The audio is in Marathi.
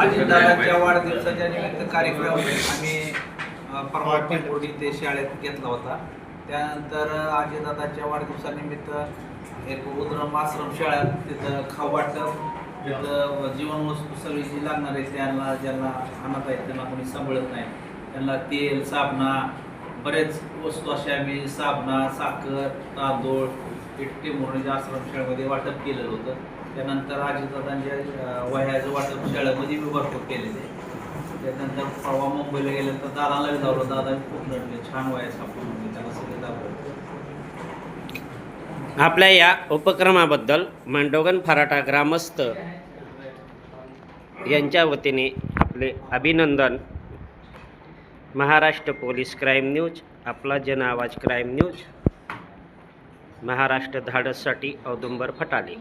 अजितदादांच्या वाढदिवसाच्या निमित्त कार्यक्रम आम्ही परवा पिंपरुडी ते शाळेत घेतला होता. त्यानंतर अजितदादांच्या वाढदिवसानिमित्त एक उद्रम आश्रम शाळेत तिथं खाऊ वाटप, तिथं जीवनवस्तू सगळी जी लागणार आहे त्यांना ज्यांना आणत आहेत त्यांना कोणी सांभाळत नाही त्यांना तेल साबणा बरेच वस्तू अशा आम्ही साबणा साखर तांदूळ टिंबुर्णीच्या आश्रम शाळेमध्ये वाटप केलेलं होतं. त्यानंतर अजितदादांच्या वह्याचं वाटप शाळेमध्ये मी भरपूर केलेले. त्यानंतर परवा मुंबईला गेल्यानंतर दादाला विधावलं, दादा खूप रडले, छान वया सापडून म्हणजे त्याला सगळे दाखवलं. आपल्या या उपक्रमाबद्दल मांडवगण फराटा ग्रामस्थ यांच्या वतीने आपले अभिनंदन. महाराष्ट्र पोलीस क्राईम न्यूज, आपला जन आवाज क्राईम न्यूज, महाराष्ट्र धाडससाठी औदुंबर फटाले.